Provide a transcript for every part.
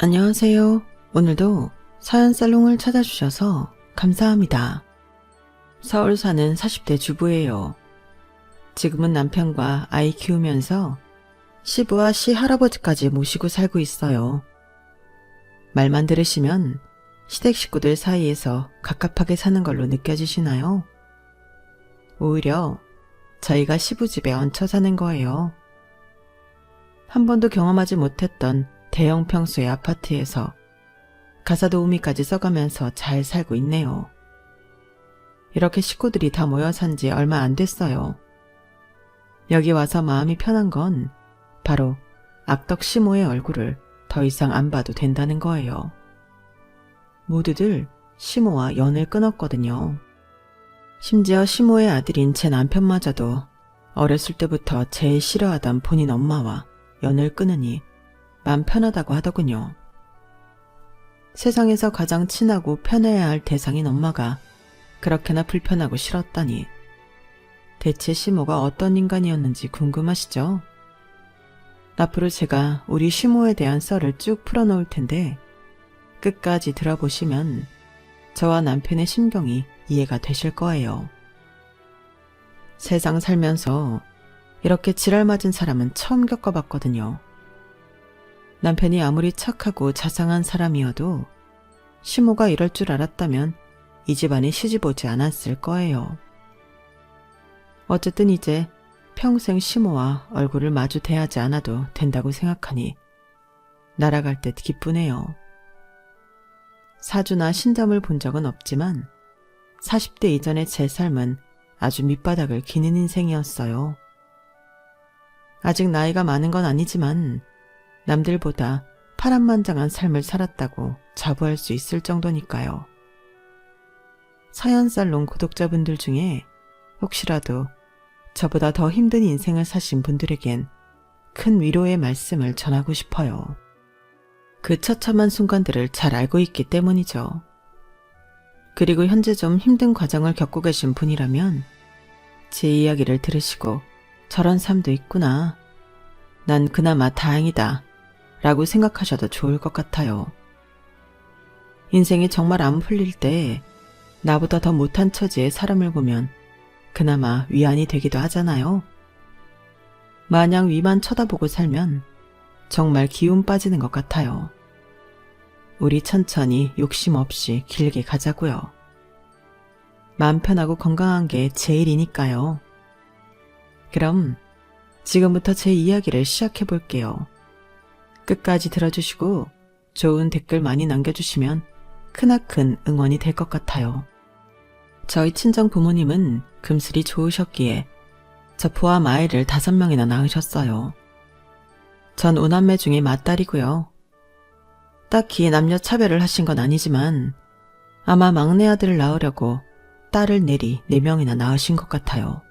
안녕하세요. 오늘도 사연살롱을 찾아주셔서 감사합니다. 서울 사는 40대 주부예요. 지금은 남편과 아이 키우면서 시부와 시할아버지까지 모시고 살고 있어요. 말만 들으시면 시댁 식구들 사이에서 갑갑하게 사는 걸로 느껴지시나요? 오히려 저희가 시부집에 얹혀 사는 거예요. 한 번도 경험하지 못했던 대형 평수의 아파트에서 가사도우미까지 써가면서 잘 살고 있네요. 이렇게 식구들이 다 모여 산 지 얼마 안 됐어요. 여기 와서 마음이 편한 건 바로 악덕 시모의 얼굴을 더 이상 안 봐도 된다는 거예요. 모두들 시모와 연을 끊었거든요. 심지어 시모의 아들인 제 남편마저도 어렸을 때부터 제일 싫어하던 본인 엄마와 연을 끊으니 맘 편하다고 하더군요. 세상에서 가장 친하고 편해야 할 대상인 엄마가 그렇게나 불편하고 싫었다니. 대체 시모가 어떤 인간이었는지 궁금하시죠? 앞으로 제가 우리 시모에 대한 썰을 쭉 풀어놓을 텐데 끝까지 들어보시면 저와 남편의 심경이 이해가 되실 거예요. 세상 살면서 이렇게 지랄 맞은 사람은 처음 겪어봤거든요. 남편이 아무리 착하고 자상한 사람이어도 시모가 이럴 줄 알았다면 이 집안에 시집 오지 않았을 거예요. 어쨌든 이제 평생 시모와 얼굴을 마주 대하지 않아도 된다고 생각하니 날아갈 듯 기쁘네요. 사주나 신점을 본 적은 없지만 40대 이전의 제 삶은 아주 밑바닥을 기는 인생이었어요. 아직 나이가 많은 건 아니지만 남들보다 파란만장한 삶을 살았다고 자부할 수 있을 정도니까요. 사연살롱 구독자분들 중에 혹시라도 저보다 더 힘든 인생을 사신 분들에겐 큰 위로의 말씀을 전하고 싶어요. 그 처참한 순간들을 잘 알고 있기 때문이죠. 그리고 현재 좀 힘든 과정을 겪고 계신 분이라면 제 이야기를 들으시고 저런 삶도 있구나. 난 그나마 다행이다. 라고 생각하셔도 좋을 것 같아요. 인생이 정말 안 풀릴 때 나보다 더 못한 처지의 사람을 보면 그나마 위안이 되기도 하잖아요. 마냥 위만 쳐다보고 살면 정말 기운 빠지는 것 같아요. 우리 천천히 욕심 없이 길게 가자고요. 마음 편하고 건강한 게 제일이니까요. 그럼 지금부터 제 이야기를 시작해 볼게요. 끝까지 들어주시고 좋은 댓글 많이 남겨주시면 크나큰 응원이 될 것 같아요. 저희 친정 부모님은 금슬이 좋으셨기에 저 포함 아이를 5명이나 낳으셨어요. 전 5남매 중에 맏딸이고요. 딱히 남녀 차별을 하신 건 아니지만 아마 막내 아들을 낳으려고 딸을 내리 4명이나 낳으신 것 같아요.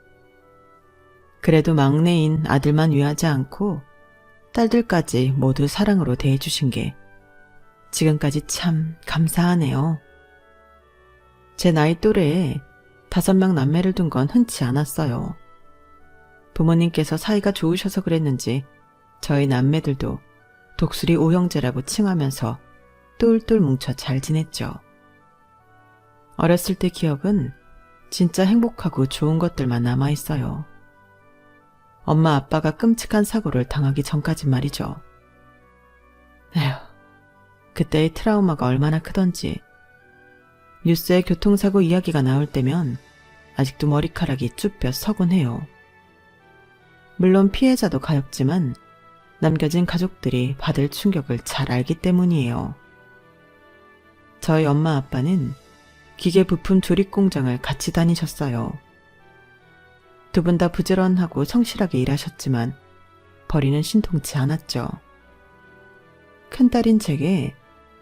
그래도 막내인 아들만 위하지 않고 딸들까지 모두 사랑으로 대해주신 게 지금까지 참 감사하네요. 제 나이 또래에 5명 남매를 둔 건 흔치 않았어요. 부모님께서 사이가 좋으셔서 그랬는지 저희 남매들도 독수리 오형제라고 칭하면서 똘똘 뭉쳐 잘 지냈죠. 어렸을 때 기억은 진짜 행복하고 좋은 것들만 남아있어요. 엄마 아빠가 끔찍한 사고를 당하기 전까진 말이죠. 에휴, 그때의 트라우마가 얼마나 크던지. 뉴스에 교통사고 이야기가 나올 때면 아직도 머리카락이 쭈뼛 서곤 해요. 물론 피해자도 가엾지만 남겨진 가족들이 받을 충격을 잘 알기 때문이에요. 저희 엄마 아빠는 기계 부품 조립 공장을 같이 다니셨어요. 두 분 다 부지런하고 성실하게 일하셨지만 벌이는 신통치 않았죠. 큰딸인 제게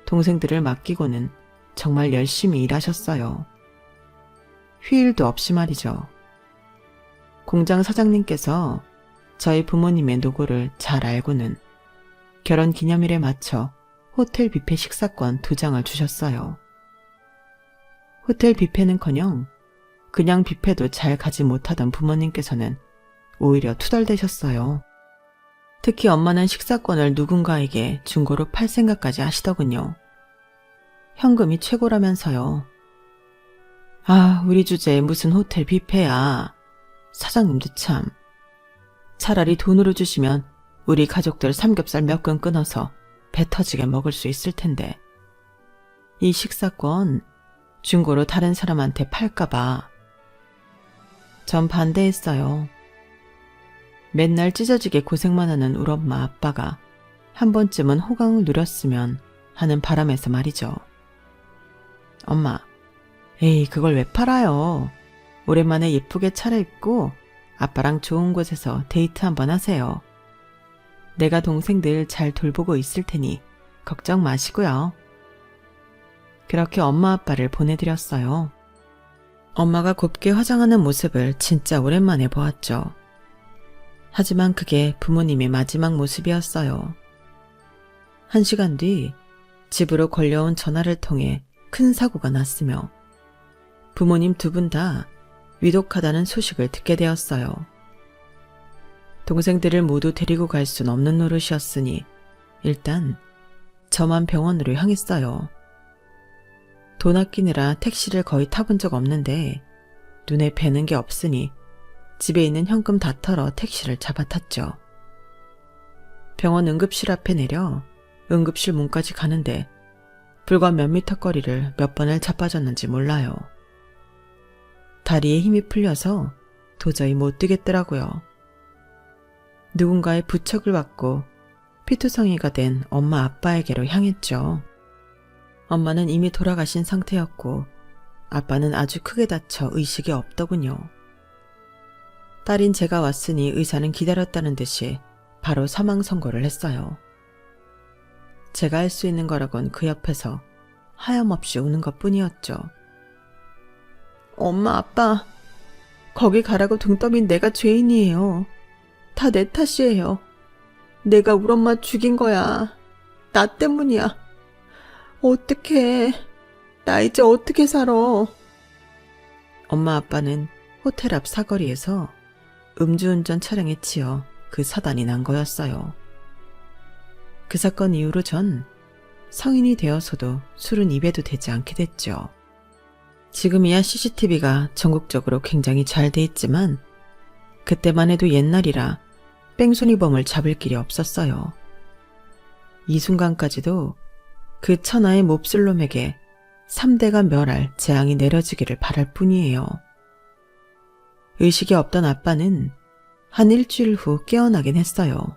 동생들을 맡기고는 정말 열심히 일하셨어요. 휴일도 없이 말이죠. 공장 사장님께서 저희 부모님의 노고를 잘 알고는 결혼 기념일에 맞춰 호텔 뷔페 식사권 2장을 주셨어요. 호텔 뷔페는커녕 그냥 뷔페도 잘 가지 못하던 부모님께서는 오히려 투덜대셨어요. 특히 엄마는 식사권을 누군가에게 중고로 팔 생각까지 하시더군요. 현금이 최고라면서요. 아, 우리 주제에 무슨 호텔 뷔페야. 사장님도 참. 차라리 돈으로 주시면 우리 가족들 삼겹살 몇 근 끊어서 배 터지게 먹을 수 있을 텐데. 이 식사권 중고로 다른 사람한테 팔까봐. 전 반대했어요. 맨날 찢어지게 고생만 하는 우리 엄마 아빠가 한 번쯤은 호강을 누렸으면 하는 바람에서 말이죠. 엄마, 에이 그걸 왜 팔아요. 오랜만에 예쁘게 차려입고 아빠랑 좋은 곳에서 데이트 한번 하세요. 내가 동생들 잘 돌보고 있을 테니 걱정 마시고요. 그렇게 엄마 아빠를 보내드렸어요. 엄마가 곱게 화장하는 모습을 진짜 오랜만에 보았죠. 하지만 그게 부모님의 마지막 모습이었어요. 1시간 뒤 집으로 걸려온 전화를 통해 큰 사고가 났으며 부모님 두 분 다 위독하다는 소식을 듣게 되었어요. 동생들을 모두 데리고 갈 순 없는 노릇이었으니 일단 저만 병원으로 향했어요. 돈 아끼느라 택시를 거의 타본 적 없는데 눈에 뵈는 게 없으니 집에 있는 현금 다 털어 택시를 잡아탔죠. 병원 응급실 앞에 내려 응급실 문까지 가는데 불과 몇 미터 거리를 몇 번을 자빠졌는지 몰라요. 다리에 힘이 풀려서 도저히 못 뛰겠더라고요. 누군가의 부척을 받고 피투성이가 된 엄마 아빠에게로 향했죠. 엄마는 이미 돌아가신 상태였고 아빠는 아주 크게 다쳐 의식이 없더군요. 딸인 제가 왔으니 의사는 기다렸다는 듯이 바로 사망 선고를 했어요. 제가 할 수 있는 거라곤 그 옆에서 하염없이 우는 것뿐이었죠. 엄마 아빠, 거기 가라고 등 떠민 내가 죄인이에요. 다 내 탓이에요. 내가 우리 엄마 죽인 거야. 나 때문이야. 어떡해. 나 이제 어떻게 살아. 엄마 아빠는 호텔 앞 사거리에서 음주운전 차량에 치여 그 사단이 난 거였어요. 그 사건 이후로 전 성인이 되어서도 술은 입에도 대지 않게 됐죠. 지금이야 CCTV가 전국적으로 굉장히 잘 돼 있지만 그때만 해도 옛날이라 뺑소니범을 잡을 길이 없었어요. 이 순간까지도 그 천하의 몹쓸 놈에게 3대가 멸할 재앙이 내려지기를 바랄 뿐이에요. 의식이 없던 아빠는 한 일주일 후 깨어나긴 했어요.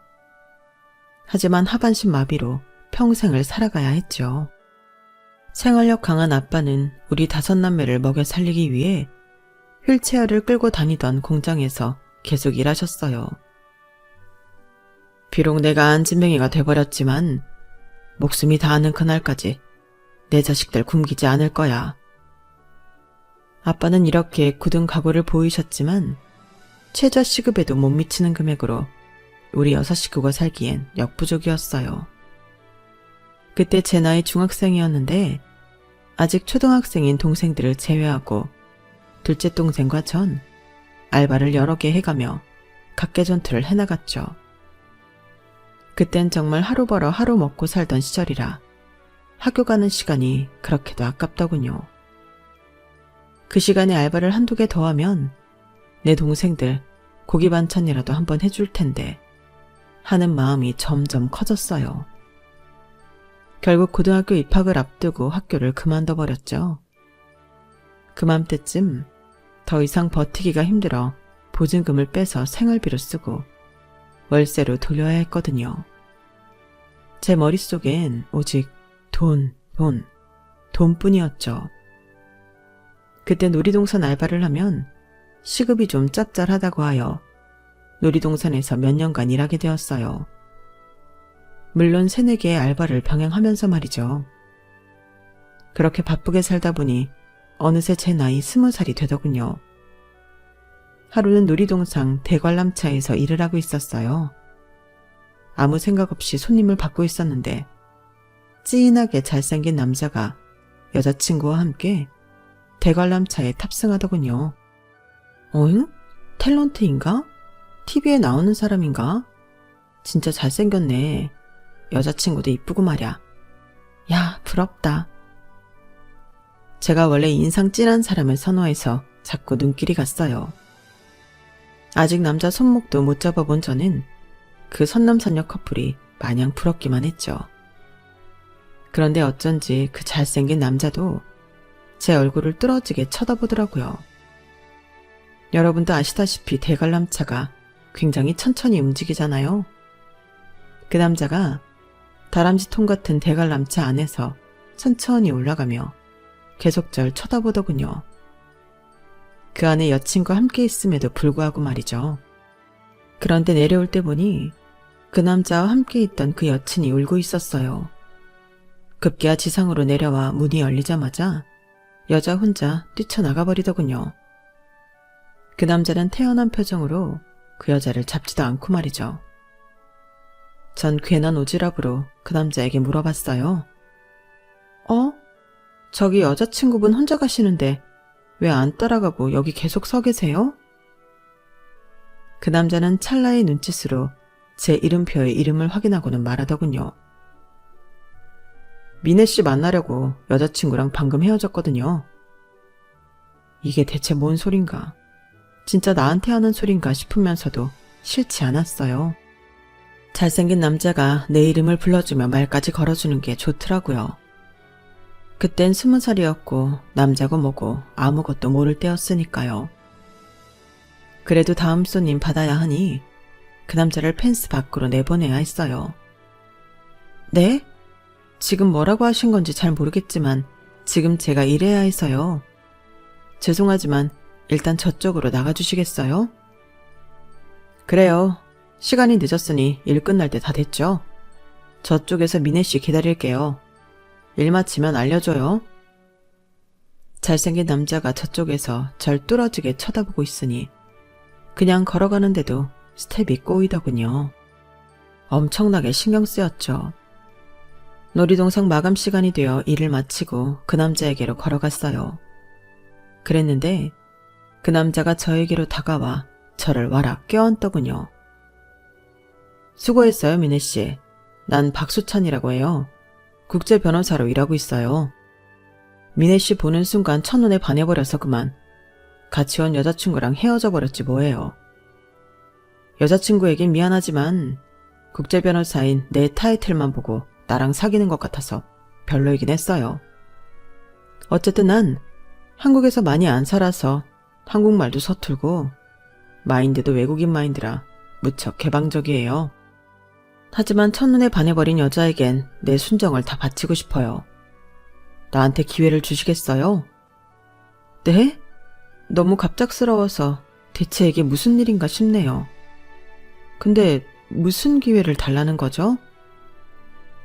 하지만 하반신 마비로 평생을 살아가야 했죠. 생활력 강한 아빠는 우리 5남매를 먹여 살리기 위해 휠체어를 끌고 다니던 공장에서 계속 일하셨어요. 비록 내가 안진뱅이가 돼버렸지만 목숨이 닿는 그날까지 내 자식들 굶기지 않을 거야. 아빠는 이렇게 굳은 각오를 보이셨지만 최저 시급에도 못 미치는 금액으로 우리 6 식구가 살기엔 역부족이었어요. 그때 제 나이 중학생이었는데 아직 초등학생인 동생들을 제외하고 둘째 동생과 전 알바를 여러 개 해가며 각계전투를 해나갔죠. 그땐 정말 하루 벌어 하루 먹고 살던 시절이라 학교 가는 시간이 그렇게도 아깝더군요. 그 시간에 알바를 한두 개 더 하면 내 동생들 고기 반찬이라도 한번 해줄 텐데 하는 마음이 점점 커졌어요. 결국 고등학교 입학을 앞두고 학교를 그만둬 버렸죠. 그맘때쯤 더 이상 버티기가 힘들어 보증금을 빼서 생활비로 쓰고 월세로 돌려야 했거든요. 제 머릿속엔 오직 돈뿐이었죠. 그때 놀이동산 알바를 하면 시급이 좀 짭짤하다고 하여 놀이동산에서 몇 년간 일하게 되었어요. 물론 3-4개의 알바를 병행하면서 말이죠. 그렇게 바쁘게 살다 보니 어느새 제 나이 20살이 되더군요. 하루는 놀이동산 대관람차에서 일을 하고 있었어요. 아무 생각 없이 손님을 받고 있었는데 찌인하게 잘생긴 남자가 여자친구와 함께 대관람차에 탑승하더군요. 어잉? 탤런트인가? TV에 나오는 사람인가? 진짜 잘생겼네. 여자친구도 이쁘고 말야. 야, 부럽다. 제가 원래 인상 진한 사람을 선호해서 자꾸 눈길이 갔어요. 아직 남자 손목도 못 잡아본 저는 그 선남선녀 커플이 마냥 부럽기만 했죠. 그런데 어쩐지 그 잘생긴 남자도 제 얼굴을 뚫어지게 쳐다보더라고요. 여러분도 아시다시피 대관람차가 굉장히 천천히 움직이잖아요. 그 남자가 다람쥐통 같은 대관람차 안에서 천천히 올라가며 계속 절 쳐다보더군요. 그 안에 여친과 함께 있음에도 불구하고 말이죠. 그런데 내려올 때 보니 그 남자와 함께 있던 그 여친이 울고 있었어요. 급기야 지상으로 내려와 문이 열리자마자 여자 혼자 뛰쳐나가 버리더군요. 그 남자는 태연한 표정으로 그 여자를 잡지도 않고 말이죠. 전 괜한 오지랖으로 그 남자에게 물어봤어요. 저기 여자친구분 혼자 가시는데 왜 안 따라가고 여기 계속 서 계세요? 그 남자는 찰나의 눈짓으로 제 이름표의 이름을 확인하고는 말하더군요. 미네 씨 만나려고 여자친구랑 방금 헤어졌거든요. 이게 대체 뭔 소린가? 진짜 나한테 하는 소린가 싶으면서도 싫지 않았어요. 잘생긴 남자가 내 이름을 불러주며 말까지 걸어주는 게 좋더라고요. 그땐 20살이었고 남자고 뭐고 아무것도 모를 때였으니까요. 그래도 다음 손님 받아야 하니 그 남자를 펜스 밖으로 내보내야 했어요. 네? 지금 뭐라고 하신 건지 잘 모르겠지만 지금 제가 일해야 해서요. 죄송하지만 일단 저쪽으로 나가주시겠어요? 그래요. 시간이 늦었으니 일 끝날 때 다 됐죠? 저쪽에서 미네 씨 기다릴게요. 일 마치면 알려줘요. 잘생긴 남자가 저쪽에서 절 뚫어지게 쳐다보고 있으니 그냥 걸어가는데도 스텝이 꼬이더군요. 엄청나게 신경 쓰였죠. 놀이동산 마감 시간이 되어 일을 마치고 그 남자에게로 걸어갔어요. 그랬는데 그 남자가 저에게로 다가와 저를 와락 껴안더군요. 수고했어요, 미네 씨. 난 박수찬이라고 해요. 국제 변호사로 일하고 있어요. 미네 씨 보는 순간 첫눈에 반해버려서 그만. 같이 온 여자친구랑 헤어져 버렸지 뭐예요. 여자친구에겐 미안하지만 국제 변호사인 내 타이틀만 보고 나랑 사귀는 것 같아서 별로이긴 했어요. 어쨌든 난 한국에서 많이 안 살아서 한국말도 서툴고 마인드도 외국인 마인드라 무척 개방적이에요. 하지만 첫눈에 반해버린 여자에겐 내 순정을 다 바치고 싶어요. 나한테 기회를 주시겠어요? 네? 너무 갑작스러워서 대체 이게 무슨 일인가 싶네요. 근데 무슨 기회를 달라는 거죠?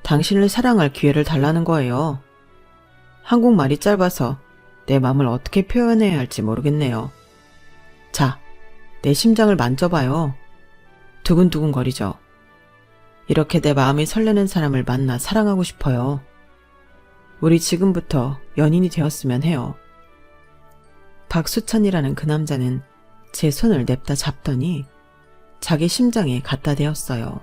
당신을 사랑할 기회를 달라는 거예요. 한국말이 짧아서 내 마음을 어떻게 표현해야 할지 모르겠네요. 자, 내 심장을 만져봐요. 두근두근 거리죠. 이렇게 내 마음이 설레는 사람을 만나 사랑하고 싶어요. 우리 지금부터 연인이 되었으면 해요. 박수찬이라는 그 남자는 제 손을 냅다 잡더니 자기 심장에 갖다 대었어요.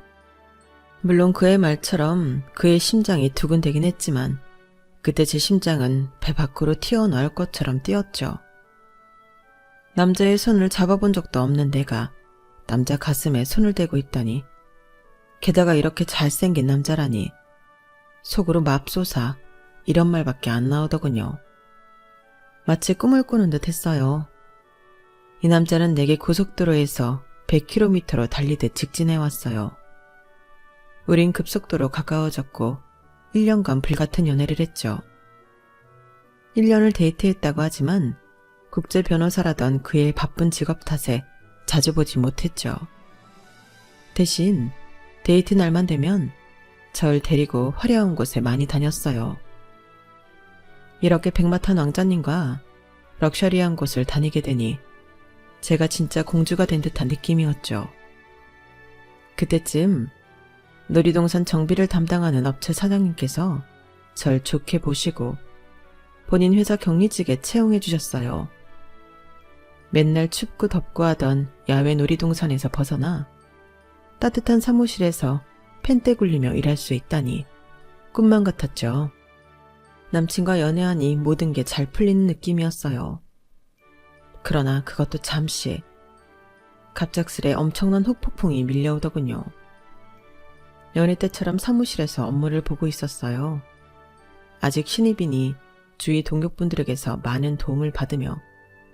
물론 그의 말처럼 그의 심장이 두근대긴 했지만 그때 제 심장은 배 밖으로 튀어나올 것처럼 뛰었죠. 남자의 손을 잡아본 적도 없는 내가 남자 가슴에 손을 대고 있다니, 게다가 이렇게 잘생긴 남자라니 속으로 맙소사 이런 말밖에 안 나오더군요. 마치 꿈을 꾸는 듯 했어요. 이 남자는 내게 고속도로에서 100km로 달리듯 직진해왔어요. 우린 급속도로 가까워졌고 1년간 불같은 연애를 했죠. 1년을 데이트했다고 하지만 국제 변호사라던 그의 바쁜 직업 탓에 자주 보지 못했죠. 대신 데이트 날만 되면 절 데리고 화려한 곳에 많이 다녔어요. 이렇게 백마탄 왕자님과 럭셔리한 곳을 다니게 되니 제가 진짜 공주가 된 듯한 느낌이었죠. 그때쯤 놀이동산 정비를 담당하는 업체 사장님께서 절 좋게 보시고 본인 회사 격리직에 채용해 주셨어요. 맨날 춥고 덥고 하던 야외 놀이동산에서 벗어나 따뜻한 사무실에서 펜대 굴리며 일할 수 있다니 꿈만 같았죠. 남친과 연애하니 모든 게 잘 풀리는 느낌이었어요. 그러나 그것도 잠시. 갑작스레 엄청난 후폭풍이 밀려오더군요. 연애 때처럼 사무실에서 업무를 보고 있었어요. 아직 신입이니 주위 동료분들에게서 많은 도움을 받으며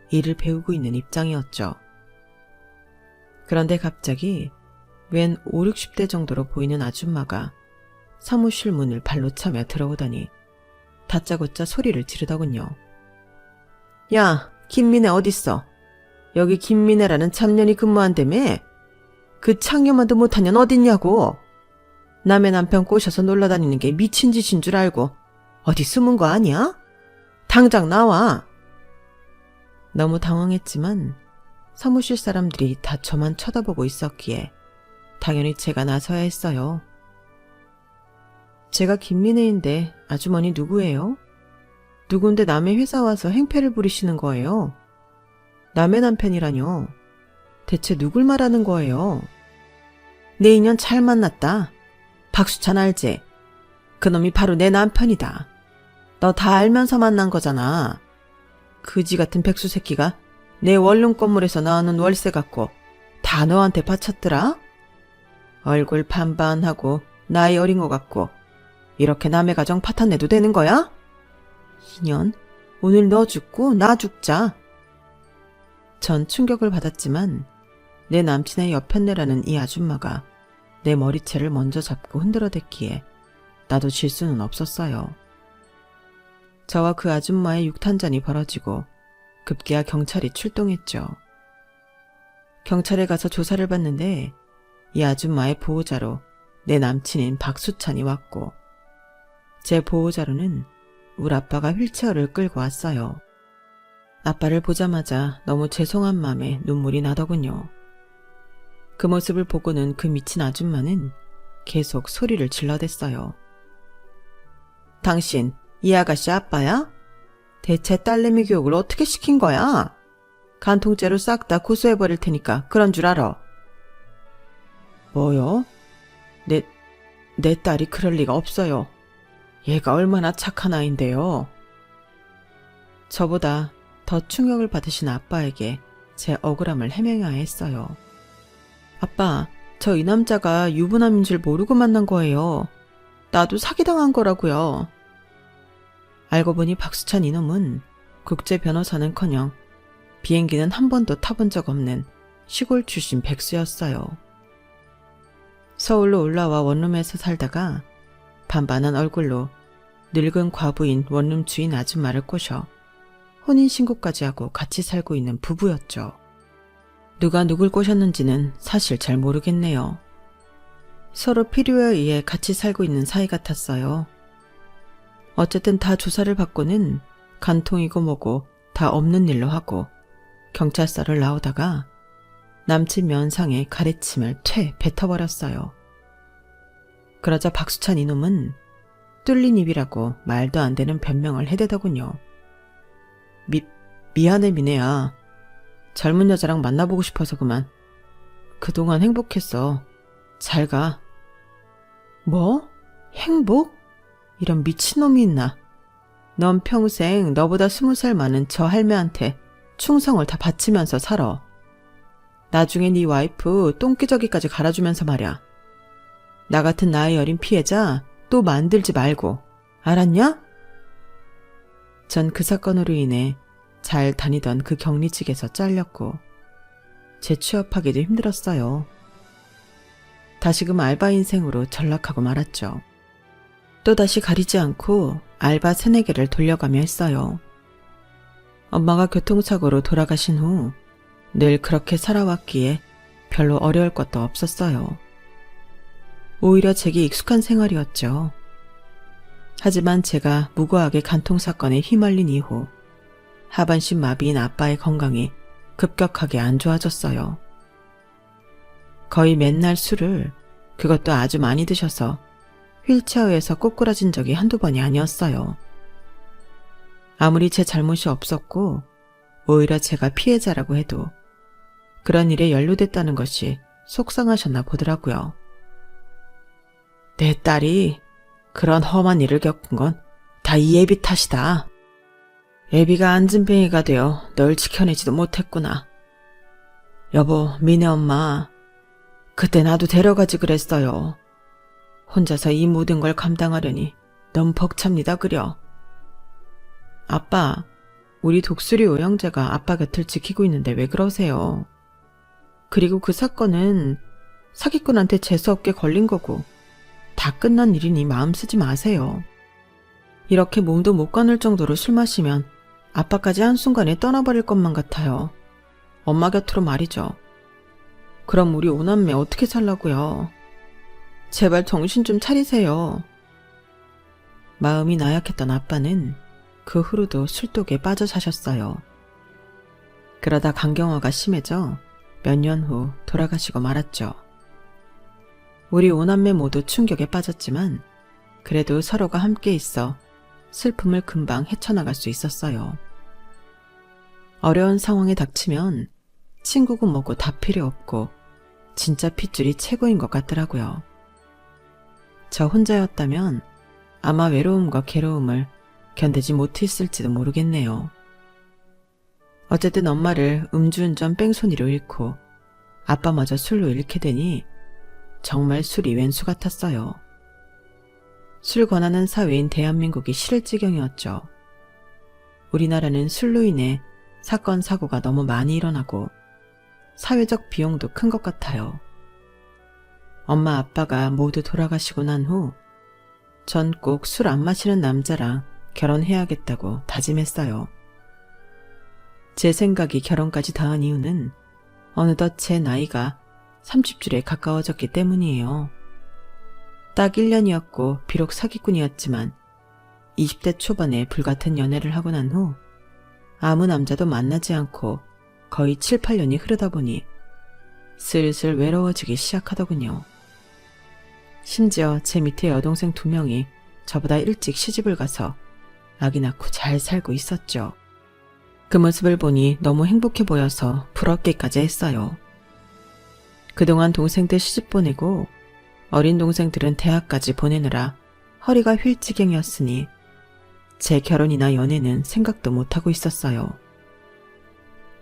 일을 배우고 있는 입장이었죠. 그런데 갑자기 웬 5, 60대 정도로 보이는 아줌마가 사무실 문을 발로 차며 들어오더니 다짜고짜 소리를 지르더군요. 야, 김미애 어딨어? 여기 김미애라는 참년이 근무한다며? 그 창녀만도 못한 년 어딨냐고? 남의 남편 꼬셔서 놀러다니는 게 미친 짓인 줄 알고 어디 숨은 거 아니야? 당장 나와! 너무 당황했지만 사무실 사람들이 다 저만 쳐다보고 있었기에 당연히 제가 나서야 했어요. 제가 김미애인데 아주머니 누구예요? 누군데 남의 회사 와서 행패를 부리시는 거예요? 남의 남편이라뇨? 대체 누굴 말하는 거예요? 내 인연 잘 만났다. 박수찬 알지? 그놈이 바로 내 남편이다. 너 다 알면서 만난 거잖아. 그지 같은 백수 새끼가 내 원룸 건물에서 나오는 월세 갖고 다 너한테 바쳤더라? 얼굴 반반하고 나이 어린 것 같고 이렇게 남의 가정 파탄내도 되는 거야? 인연, 오늘 너 죽고 나 죽자. 전 충격을 받았지만 내 남친의 여편네라는 이 아줌마가 내 머리채를 먼저 잡고 흔들어댔기에 나도 질 수는 없었어요. 저와 그 아줌마의 육탄전이 벌어지고 급기야 경찰이 출동했죠. 경찰에 가서 조사를 받는데 이 아줌마의 보호자로 내 남친인 박수찬이 왔고 제 보호자로는 우리 아빠가 휠체어를 끌고 왔어요. 아빠를 보자마자 너무 죄송한 마음에 눈물이 나더군요. 그 모습을 보고는 그 미친 아줌마는 계속 소리를 질러댔어요. 당신 이 아가씨 아빠야? 대체 딸내미 교육을 어떻게 시킨 거야? 간통죄로 싹 다 고소해버릴 테니까 그런 줄 알아. 뭐요? 내 딸이 그럴 리가 없어요. 얘가 얼마나 착한 아인데요. 저보다 더 충격을 받으신 아빠에게 제 억울함을 해명해야 했어요. 아빠, 저 이 남자가 유부남인 줄 모르고 만난 거예요. 나도 사기당한 거라고요. 알고 보니 박수찬 이놈은 국제 변호사는커녕 비행기는 한 번도 타본 적 없는 시골 출신 백수였어요. 서울로 올라와 원룸에서 살다가 반반한 얼굴로 늙은 과부인 원룸 주인 아줌마를 꼬셔 혼인신고까지 하고 같이 살고 있는 부부였죠. 누가 누굴 꼬셨는지는 사실 잘 모르겠네요. 서로 필요에 의해 같이 살고 있는 사이 같았어요. 어쨌든 다 조사를 받고는 간통이고 뭐고 다 없는 일로 하고 경찰서를 나오다가 남친 면상에 가래침을 퇴 뱉어버렸어요. 그러자 박수찬 이놈은 뚫린 입이라고 말도 안 되는 변명을 해대더군요. 미안해 미애야. 젊은 여자랑 만나보고 싶어서 그만. 그동안 행복했어. 잘 가. 뭐? 행복? 이런 미친놈이 있나. 넌 평생 너보다 20살 많은 저 할매한테 충성을 다 바치면서 살아. 나중에 네 와이프 똥기저귀까지 갈아주면서 말야. 나 같은 나이 어린 피해자 또 만들지 말고. 알았냐? 전 그 사건으로 인해 잘 다니던 그 격리직에서 잘렸고 재취업하기도 힘들었어요. 다시금 알바 인생으로 전락하고 말았죠. 또다시 가리지 않고 알바 3-4개를 돌려가며 했어요. 엄마가 교통사고로 돌아가신 후 늘 그렇게 살아왔기에 별로 어려울 것도 없었어요. 오히려 제게 익숙한 생활이었죠. 하지만 제가 무고하게 간통사건에 휘말린 이후 하반신 마비인 아빠의 건강이 급격하게 안 좋아졌어요. 거의 맨날 술을, 그것도 아주 많이 드셔서 휠체어에서 꼬꾸라진 적이 한두 번이 아니었어요. 아무리 제 잘못이 없었고 오히려 제가 피해자라고 해도 그런 일에 연루됐다는 것이 속상하셨나 보더라고요. 내 딸이 그런 험한 일을 겪은 건 다 이 애비 탓이다. 애비가 안진뱅이가 되어 널 지켜내지도 못했구나. 여보, 미네 엄마, 그때 나도 데려가지 그랬어요. 혼자서 이 모든 걸 감당하려니 너무 벅찹니다 그려. 아빠, 우리 독수리 오영재가 아빠 곁을 지키고 있는데 왜 그러세요? 그리고 그 사건은 사기꾼한테 재수없게 걸린 거고 다 끝난 일이니 마음 쓰지 마세요. 이렇게 몸도 못 가눌 정도로 술 마시면 아빠까지 한순간에 떠나버릴 것만 같아요. 엄마 곁으로 말이죠. 그럼 우리 오남매 어떻게 살라고요? 제발 정신 좀 차리세요. 마음이 나약했던 아빠는 그 후로도 술독에 빠져 사셨어요. 그러다 간경화가 심해져 몇 년 후 돌아가시고 말았죠. 우리 오남매 모두 충격에 빠졌지만 그래도 서로가 함께 있어 슬픔을 금방 헤쳐나갈 수 있었어요. 어려운 상황에 닥치면 친구고 뭐고 다 필요 없고 진짜 핏줄이 최고인 것 같더라고요. 저 혼자였다면 아마 외로움과 괴로움을 견디지 못했을지도 모르겠네요. 어쨌든 엄마를 음주운전 뺑소니로 잃고 아빠마저 술로 잃게 되니 정말 술이 왼수 같았어요. 술 권하는 사회인 대한민국이 싫을 지경이었죠. 우리나라는 술로 인해 사건 사고가 너무 많이 일어나고 사회적 비용도 큰 것 같아요. 엄마 아빠가 모두 돌아가시고 난 후 전 꼭 술 안 마시는 남자랑 결혼해야겠다고 다짐했어요. 제 생각이 결혼까지 닿은 이유는 어느덧 제 나이가 30줄에 가까워졌기 때문이에요. 딱 1년이었고 비록 사기꾼이었지만 20대 초반에 불같은 연애를 하고 난 후 아무 남자도 만나지 않고 거의 7, 8년이 흐르다 보니 슬슬 외로워지기 시작하더군요. 심지어 제 밑에 여동생 2명이 저보다 일찍 시집을 가서 아기 낳고 잘 살고 있었죠. 그 모습을 보니 너무 행복해 보여서 부럽기까지 했어요. 그동안 동생들 시집 보내고 어린 동생들은 대학까지 보내느라 허리가 휠 지경이었으니 제 결혼이나 연애는 생각도 못하고 있었어요.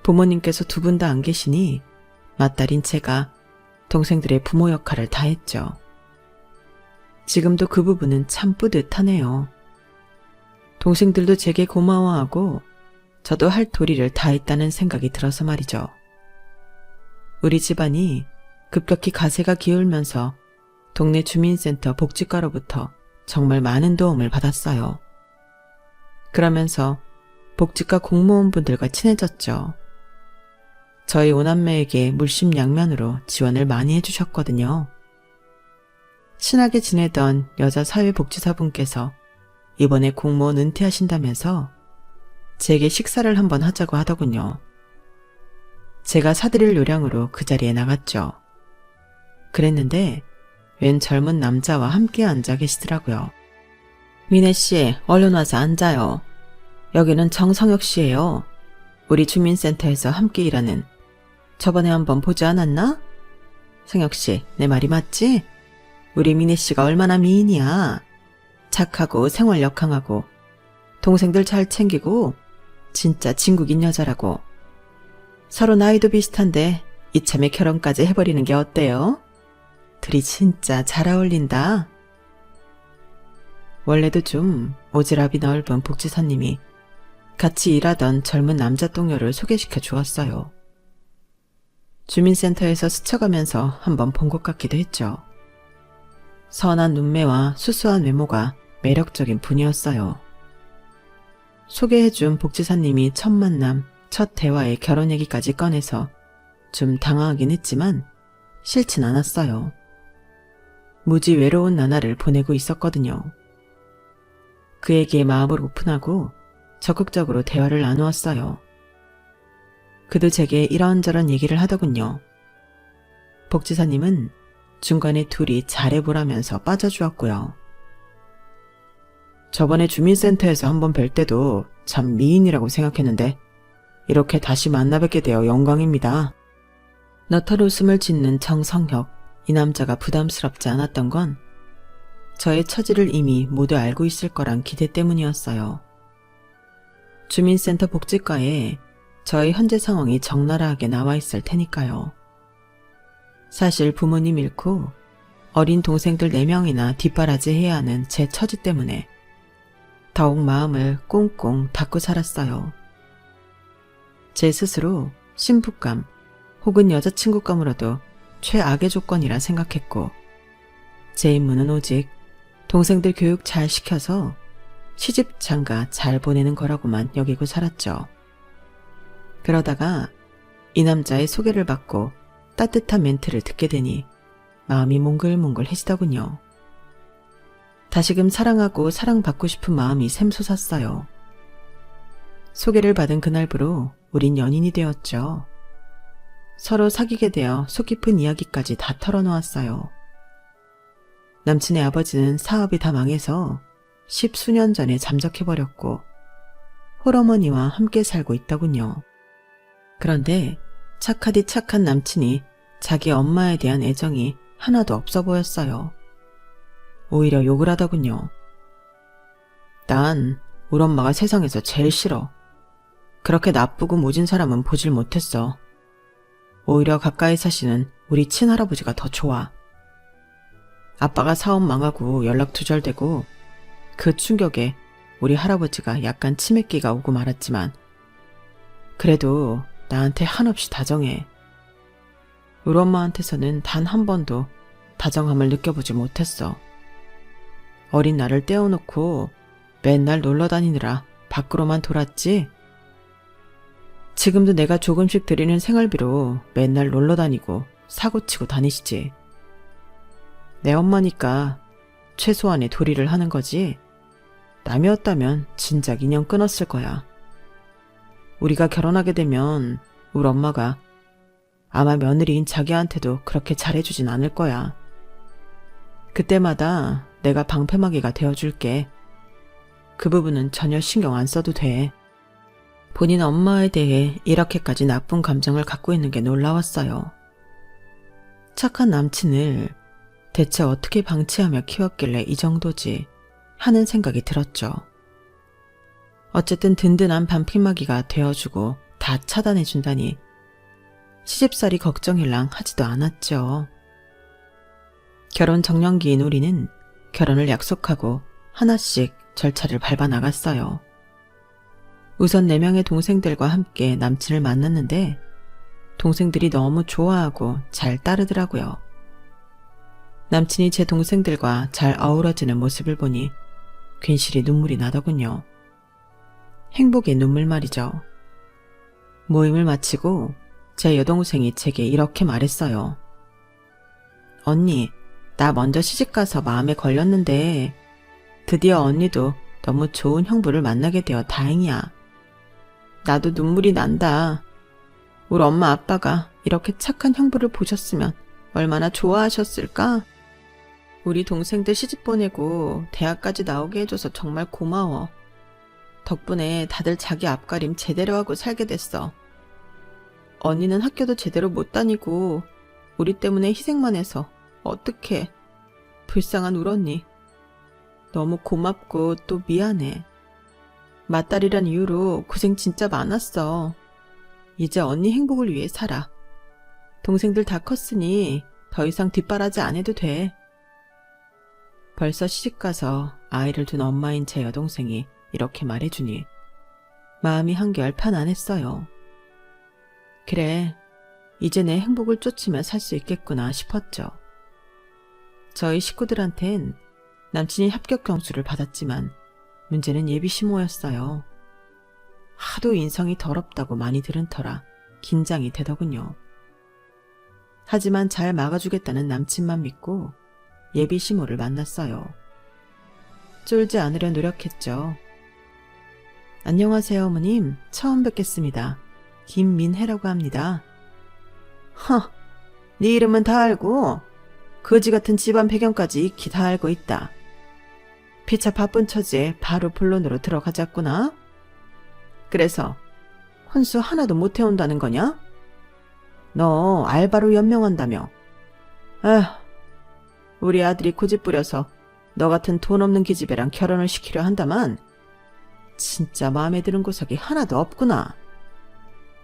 부모님께서 두 분 다 안 계시니 맏딸인 제가 동생들의 부모 역할을 다 했죠. 지금도 그 부분은 참 뿌듯하네요. 동생들도 제게 고마워하고 저도 할 도리를 다 했다는 생각이 들어서 말이죠. 우리 집안이 급격히 가세가 기울면서 동네 주민센터 복지과로부터 정말 많은 도움을 받았어요. 그러면서 복지과 공무원분들과 친해졌죠. 저희 오남매에게 물심양면으로 지원을 많이 해주셨거든요. 친하게 지내던 여자 사회복지사분께서 이번에 공무원 은퇴하신다면서 제게 식사를 한번 하자고 하더군요. 제가 사드릴 요량으로 그 자리에 나갔죠. 그랬는데 웬 젊은 남자와 함께 앉아 계시더라고요. 미네씨, 얼른 와서 앉아요. 여기는 정성혁씨예요. 우리 주민센터에서 함께 일하는. 저번에 한번 보지 않았나? 성혁씨, 내 말이 맞지? 우리 미네씨가 얼마나 미인이야. 착하고 생활력 강하고 동생들 잘 챙기고 진짜 진국인 여자라고. 서로 나이도 비슷한데 이참에 결혼까지 해버리는 게 어때요? 둘이 진짜 잘 어울린다. 원래도 좀 오지랖이 넓은 복지사님이 같이 일하던 젊은 남자 동료를 소개시켜 주었어요. 주민센터에서 스쳐가면서 한번 본 것 같기도 했죠. 선한 눈매와 수수한 외모가 매력적인 분이었어요. 소개해준 복지사님이 첫 만남, 첫 대화에 결혼 얘기까지 꺼내서 좀 당황하긴 했지만 싫진 않았어요. 무지 외로운 나날을 보내고 있었거든요. 그에게 마음을 오픈하고 적극적으로 대화를 나누었어요. 그도 제게 이런저런 얘기를 하더군요. 복지사님은 중간에 둘이 잘해보라면서 빠져주었고요. 저번에 주민센터에서 한번 뵐 때도 참 미인이라고 생각했는데 이렇게 다시 만나 뵙게 되어 영광입니다. 너털 웃음을 짓는 정성혁, 이 남자가 부담스럽지 않았던 건 저의 처지를 이미 모두 알고 있을 거란 기대 때문이었어요. 주민센터 복지과에 저의 현재 상황이 적나라하게 나와 있을 테니까요. 사실 부모님 잃고 어린 동생들 4명이나 뒷바라지 해야 하는 제 처지 때문에 더욱 마음을 꽁꽁 닫고 살았어요. 제 스스로 신부감 혹은 여자친구감으로도 최악의 조건이라 생각했고 제 임무는 오직 동생들 교육 잘 시켜서 시집 장가 잘 보내는 거라고만 여기고 살았죠. 그러다가 이 남자의 소개를 받고 따뜻한 멘트를 듣게 되니 마음이 몽글몽글해지더군요. 다시금 사랑하고 사랑받고 싶은 마음이 샘솟았어요. 소개를 받은 그날부로 우린 연인이 되었죠. 서로 사귀게 되어 속 깊은 이야기까지 다 털어놓았어요. 남친의 아버지는 사업이 다 망해서 10수년 전에 잠적해버렸고 홀어머니와 함께 살고 있더군요. 그런데 착하디 착한 남친이 자기 엄마에 대한 애정이 하나도 없어 보였어요. 오히려 욕을 하더군요. 난 우리 엄마가 세상에서 제일 싫어. 그렇게 나쁘고 모진 사람은 보질 못했어. 오히려 가까이 사시는 우리 친할아버지가 더 좋아. 아빠가 사업 망하고 연락 두절되고 그 충격에 우리 할아버지가 약간 치매기가 오고 말았지만 그래도 나한테 한없이 다정해. 우리 엄마한테서는 단 한 번도 다정함을 느껴보지 못했어. 어린 나를 떼어놓고 맨날 놀러 다니느라 밖으로만 돌았지. 지금도 내가 조금씩 드리는 생활비로 맨날 놀러 다니고 사고치고 다니시지. 내 엄마니까 최소한의 도리를 하는 거지. 남이었다면 진작 인연 끊었을 거야. 우리가 결혼하게 되면 우리 엄마가 아마 며느리인 자기한테도 그렇게 잘해주진 않을 거야. 그때마다 내가 방패막이가 되어줄게. 그 부분은 전혀 신경 안 써도 돼. 본인 엄마에 대해 이렇게까지 나쁜 감정을 갖고 있는 게 놀라웠어요. 착한 남친을 대체 어떻게 방치하며 키웠길래 이 정도지 하는 생각이 들었죠. 어쨌든 든든한 반필막이가 되어주고 다 차단해준다니 시집살이 걱정일랑 하지도 않았죠. 결혼 정년기인 우리는 결혼을 약속하고 하나씩 절차를 밟아 나갔어요. 우선 4명의 동생들과 함께 남친을 만났는데 동생들이 너무 좋아하고 잘 따르더라고요. 남친이 제 동생들과 잘 어우러지는 모습을 보니 괜시리 눈물이 나더군요. 행복의 눈물 말이죠. 모임을 마치고 제 여동생이 제게 이렇게 말했어요. 언니, 나 먼저 시집가서 마음에 걸렸는데 드디어 언니도 너무 좋은 형부를 만나게 되어 다행이야. 나도 눈물이 난다. 우리 엄마 아빠가 이렇게 착한 형부를 보셨으면 얼마나 좋아하셨을까? 우리 동생들 시집 보내고 대학까지 나오게 해줘서 정말 고마워. 덕분에 다들 자기 앞가림 제대로 하고 살게 됐어. 언니는 학교도 제대로 못 다니고 우리 때문에 희생만 해서 어떡해. 불쌍한 우리 언니. 너무 고맙고 또 미안해. 맏딸이란 이유로 고생 진짜 많았어. 이제 언니 행복을 위해 살아. 동생들 다 컸으니 더 이상 뒷바라지 안 해도 돼. 벌써 시집가서 아이를 둔 엄마인 제 여동생이 이렇게 말해주니 마음이 한결 편안했어요. 그래, 이제 내 행복을 쫓으며 살 수 있겠구나 싶었죠. 저희 식구들한텐 남친이 합격 경수를 받았지만 문제는 예비시모였어요. 하도 인성이 더럽다고 많이 들은 터라 긴장이 되더군요. 하지만 잘 막아주겠다는 남친만 믿고 예비시모를 만났어요. 쫄지 않으려 노력했죠. 안녕하세요 어머님, 처음 뵙겠습니다. 김민혜라고 합니다. 네 이름은 다 알고 거지같은 집안 배경까지 익히 다 알고 있다. 피차 바쁜 처지에 바로 본론으로 들어가자꾸나. 그래서 혼수 하나도 못 해온다는 거냐? 너 알바로 연명한다며. 아휴, 우리 아들이 고집 부려서 너 같은 돈 없는 기집애랑 결혼을 시키려 한다만 진짜 마음에 드는 구석이 하나도 없구나.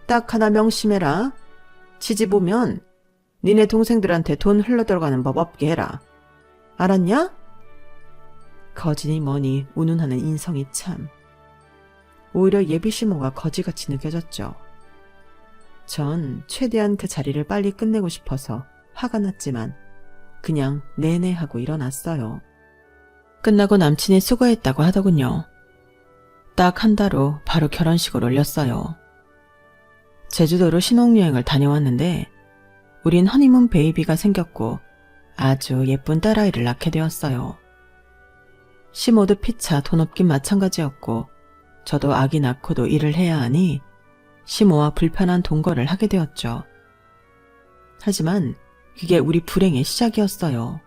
딱 하나 명심해라. 지지 보면 니네 동생들한테 돈 흘러들어가는 법 없게 해라. 알았냐? 거지니 뭐니 운운하는 인성이 참. 오히려 예비시모가 거지같이 느껴졌죠. 전 최대한 그 자리를 빨리 끝내고 싶어서 화가 났지만 그냥 네네 하고 일어났어요. 끝나고 남친이 수고했다고 하더군요. 딱 한 달 후 바로 결혼식을 올렸어요. 제주도로 신혼여행을 다녀왔는데 우린 허니문 베이비가 생겼고 아주 예쁜 딸아이를 낳게 되었어요. 시모도 피차 돈 없긴 마찬가지였고 저도 아기 낳고도 일을 해야 하니 시모와 불편한 동거를 하게 되었죠. 하지만 그게 우리 불행의 시작이었어요.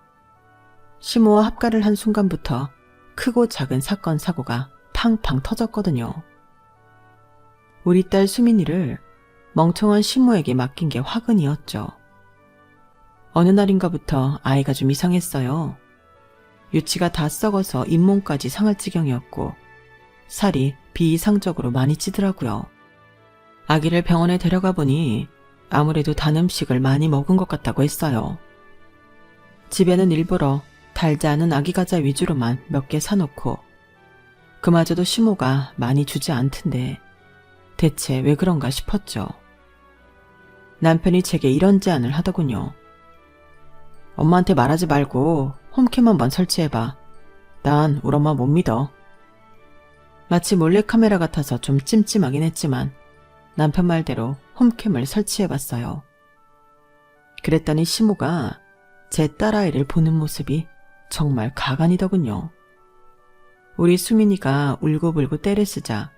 시모와 합가를 한 순간부터 크고 작은 사건 사고가 팡팡 터졌거든요. 우리 딸 수민이를 멍청한 시모에게 맡긴 게 화근이었죠. 어느 날인가부터 아이가 좀 이상했어요. 유치가 다 썩어서 잇몸까지 상할 지경이었고 살이 비이상적으로 많이 찌더라고요. 아기를 병원에 데려가 보니 아무래도 단 음식을 많이 먹은 것 같다고 했어요. 집에는 일부러 달지 않은 아기 과자 위주로만 몇 개 사놓고 그마저도 시모가 많이 주지 않던데 대체 왜 그런가 싶었죠. 남편이 제게 이런 제안을 하더군요. 엄마한테 말하지 말고 홈캠 한번 설치해봐. 난 우리 엄마 못 믿어. 마치 몰래카메라 같아서 좀 찜찜하긴 했지만 남편 말대로 홈캠을 설치해봤어요. 그랬더니 시모가 제 딸아이를 보는 모습이 정말 가관이더군요. 우리 수민이가 울고불고 떼를 쓰자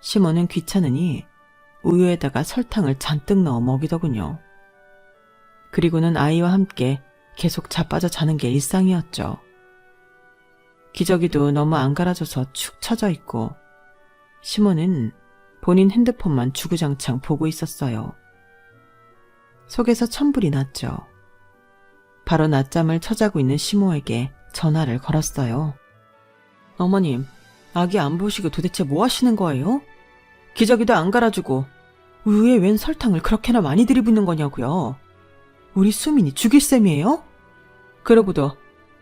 시모는 귀찮으니 우유에다가 설탕을 잔뜩 넣어 먹이더군요. 그리고는 아이와 함께 계속 자빠져 자는 게 일상이었죠. 기저귀도 너무 안 갈아줘서 축 처져 있고 시모는 본인 핸드폰만 주구장창 보고 있었어요. 속에서 천불이 났죠. 바로 낮잠을 쳐자고 있는 시모에게 전화를 걸었어요. 어머님, 아기 안 보시고 도대체 뭐 하시는 거예요? 기저귀도 안 갈아주고 우유에 웬 설탕을 그렇게나 많이 들이붓는 거냐고요. 우리 수민이 죽일 셈이에요? 그러고도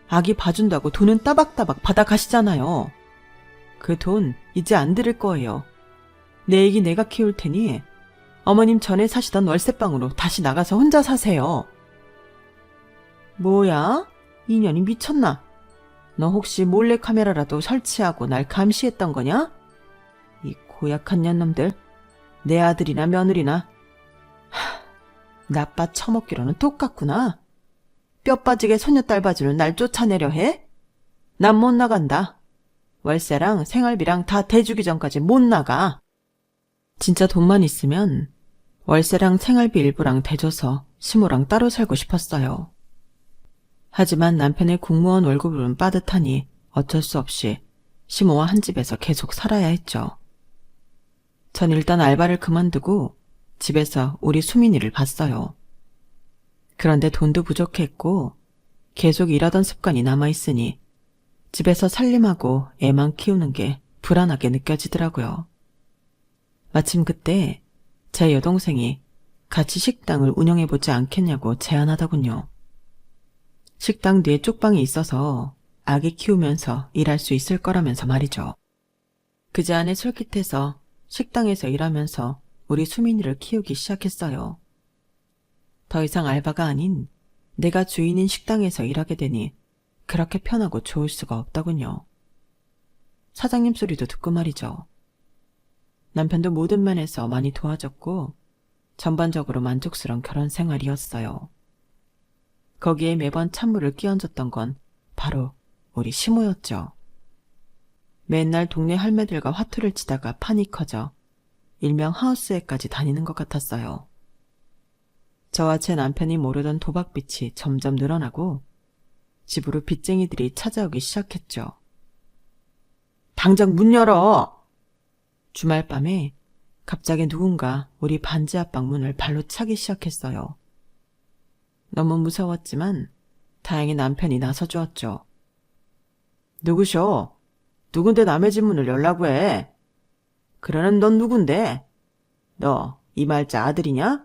아기 봐준다고 돈은 따박따박 받아가시잖아요. 그 돈 이제 안 드릴 거예요. 내 애기 내가 키울 테니 어머님 전에 사시던 월세방으로 다시 나가서 혼자 사세요. 뭐야? 인연이 미쳤나? 너 혹시 몰래카메라라도 설치하고 날 감시했던 거냐? 이 고약한 년놈들, 내 아들이나 며느리나 나빠 처먹기로는 똑같구나. 뼈 빠지게 소녀딸 봐주는 날 쫓아내려 해? 난 못 나간다. 월세랑 생활비랑 다 대주기 전까지 못 나가. 진짜 돈만 있으면 월세랑 생활비 일부랑 대줘서 시모랑 따로 살고 싶었어요. 하지만 남편의 공무원 월급은 빠듯하니 어쩔 수 없이 시모와 한 집에서 계속 살아야 했죠. 전 일단 알바를 그만두고 집에서 우리 수민이를 봤어요. 그런데 돈도 부족했고 계속 일하던 습관이 남아있으니 집에서 살림하고 애만 키우는 게 불안하게 느껴지더라고요. 마침 그때 제 여동생이 같이 식당을 운영해보지 않겠냐고 제안하더군요. 식당 뒤에 쪽방이 있어서 아기 키우면서 일할 수 있을 거라면서 말이죠. 그제 안에 솔깃해서 식당에서 일하면서 우리 수민이를 키우기 시작했어요. 더 이상 알바가 아닌 내가 주인인 식당에서 일하게 되니 그렇게 편하고 좋을 수가 없더군요. 사장님 소리도 듣고 말이죠. 남편도 모든 면에서 많이 도와줬고 전반적으로 만족스러운 결혼 생활이었어요. 거기에 매번 찬물을 끼얹었던 건 바로 우리 시모였죠. 맨날 동네 할매들과 화투를 치다가 판이 커져 일명 하우스에까지 다니는 것 같았어요. 저와 제 남편이 모르던 도박빚이 점점 늘어나고 집으로 빚쟁이들이 찾아오기 시작했죠. 당장 문 열어! 주말 밤에 갑자기 누군가 우리 반지 앞방 문을 발로 차기 시작했어요. 너무 무서웠지만 다행히 남편이 나서주었죠. 누구셔? 누군데 남의 집 문을 열라고 해? 그러는 넌 누군데? 너 이말자 아들이냐?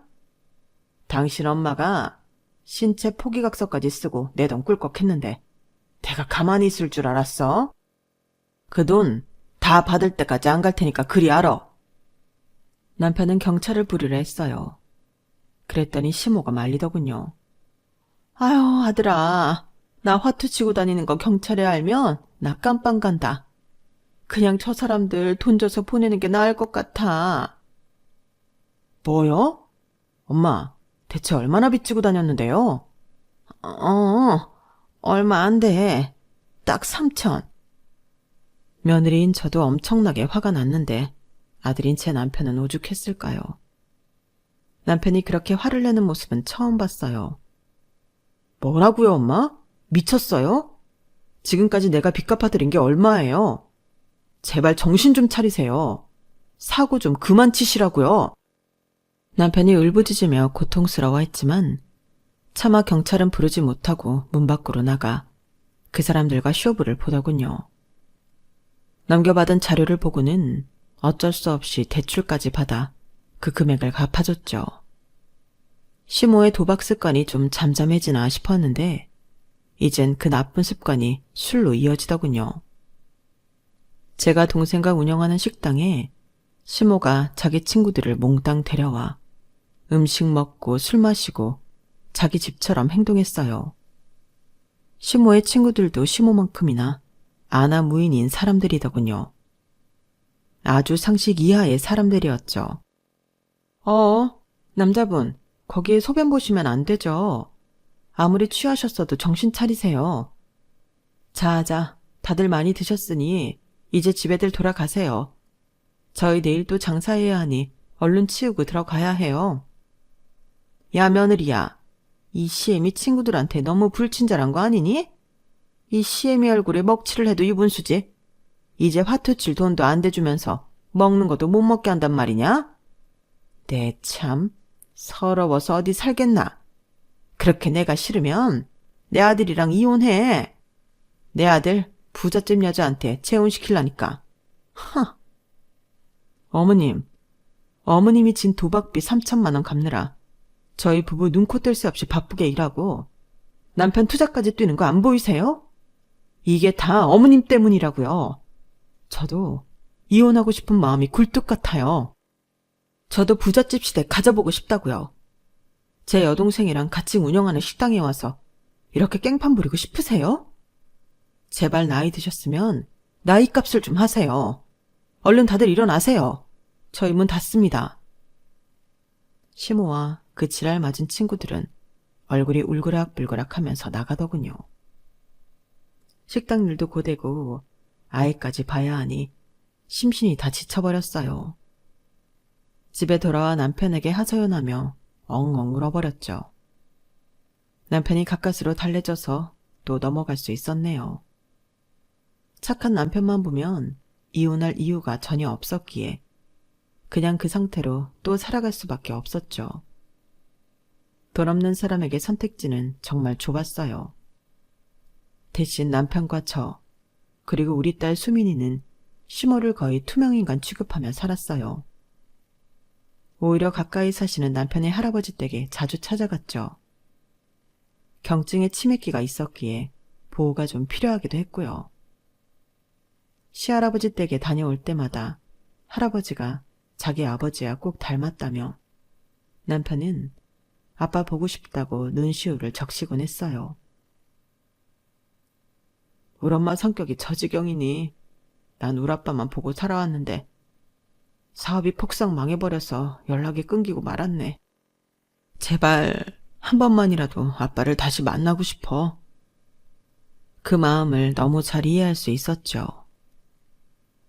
당신 엄마가 신체 포기각서까지 쓰고 내 돈 꿀꺽했는데 내가 가만히 있을 줄 알았어? 그 돈 다 받을 때까지 안 갈 테니까 그리 알아. 남편은 경찰을 부르려 했어요. 그랬더니 시모가 말리더군요. 아유 아들아, 나 화투 치고 다니는 거 경찰에 알면 나 깜빵 간다. 그냥 저 사람들 돈 줘서 보내는 게 나을 것 같아. 뭐요? 엄마, 대체 얼마나 빚지고 다녔는데요? 얼마 안 돼. 딱 3천. 며느리인 저도 엄청나게 화가 났는데 아들인 제 남편은 오죽했을까요? 남편이 그렇게 화를 내는 모습은 처음 봤어요. 뭐라고요, 엄마? 미쳤어요? 지금까지 내가 빚 갚아드린 게 얼마예요? 제발 정신 좀 차리세요. 사고 좀 그만 치시라고요. 남편이 울부짖으며 고통스러워했지만 차마 경찰은 부르지 못하고 문 밖으로 나가 그 사람들과 쇼부를 보더군요. 넘겨받은 자료를 보고는 어쩔 수 없이 대출까지 받아 그 금액을 갚아줬죠. 시모의 도박 습관이 좀 잠잠해지나 싶었는데 이젠 그 나쁜 습관이 술로 이어지더군요. 제가 동생과 운영하는 식당에 시모가 자기 친구들을 몽땅 데려와 음식 먹고 술 마시고 자기 집처럼 행동했어요. 시모의 친구들도 시모만큼이나 아나무인인 사람들이더군요. 아주 상식 이하의 사람들이었죠. 남자분, 거기에 소변 보시면 안 되죠. 아무리 취하셨어도 정신 차리세요. 자, 다들 많이 드셨으니 이제 집에들 돌아가세요. 저희 내일 또 장사해야 하니 얼른 치우고 들어가야 해요. 야, 며느리야. 이 시애미 친구들한테 너무 불친절한 거 아니니? 이 시애미 얼굴에 먹칠을 해도 유분수지. 이제 화투 칠 돈도 안 대주면서 먹는 것도 못 먹게 한단 말이냐? 내 참, 서러워서 어디 살겠나. 그렇게 내가 싫으면 내 아들이랑 이혼해. 내 아들 부잣집 여자한테 재혼시키려니까. 어머님이 진 도박비 3천만 원 갚느라 저희 부부 눈코 뜰 새 없이 바쁘게 일하고 남편 투자까지 뛰는 거 안 보이세요? 이게 다 어머님 때문이라고요. 저도 이혼하고 싶은 마음이 굴뚝 같아요. 저도 부잣집 시대 가져보고 싶다고요. 제 여동생이랑 같이 운영하는 식당에 와서 이렇게 깽판 부리고 싶으세요? 제발 나이 드셨으면 나이 값을 좀 하세요. 얼른 다들 일어나세요. 저희 문 닫습니다. 시모와 그 지랄 맞은 친구들은 얼굴이 울그락불그락 하면서 나가더군요. 식당 일도 고되고 아이까지 봐야 하니 심신이 다 지쳐버렸어요. 집에 돌아와 남편에게 하소연하며 엉엉 울어버렸죠. 남편이 가까스로 달래줘서 또 넘어갈 수 있었네요. 착한 남편만 보면 이혼할 이유가 전혀 없었기에 그냥 그 상태로 또 살아갈 수밖에 없었죠. 돈 없는 사람에게 선택지는 정말 좁았어요. 대신 남편과 저, 그리고 우리 딸 수민이는 시모를 거의 투명인간 취급하며 살았어요. 오히려 가까이 사시는 남편의 할아버지 댁에 자주 찾아갔죠. 경증에 치매기가 있었기에 보호가 좀 필요하기도 했고요. 시할아버지 댁에 다녀올 때마다 할아버지가 자기 아버지와 꼭 닮았다며 남편은 아빠 보고 싶다고 눈시울을 적시곤 했어요. 우리 엄마 성격이 저 지경이니 난 우리 아빠만 보고 살아왔는데 사업이 폭삭 망해버려서 연락이 끊기고 말았네. 제발 한 번만이라도 아빠를 다시 만나고 싶어. 그 마음을 너무 잘 이해할 수 있었죠.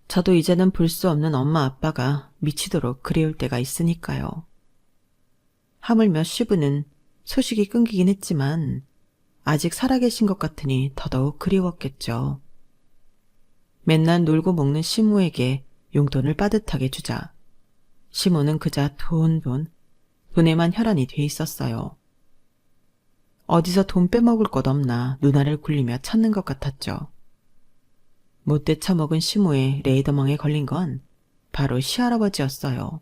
저도 이제는 볼 수 없는 엄마 아빠가 미치도록 그리울 때가 있으니까요. 하물며 시부는 소식이 끊기긴 했지만 아직 살아계신 것 같으니 더더욱 그리웠겠죠. 맨날 놀고 먹는 시무에게 용돈을 빠듯하게 주자 시모는 그저 돈에만 혈안이 돼 있었어요. 어디서 돈 빼먹을 것 없나 눈알을 굴리며 찾는 것 같았죠. 못돼 처먹은 시모의 레이더망에 걸린 건 바로 시할아버지였어요.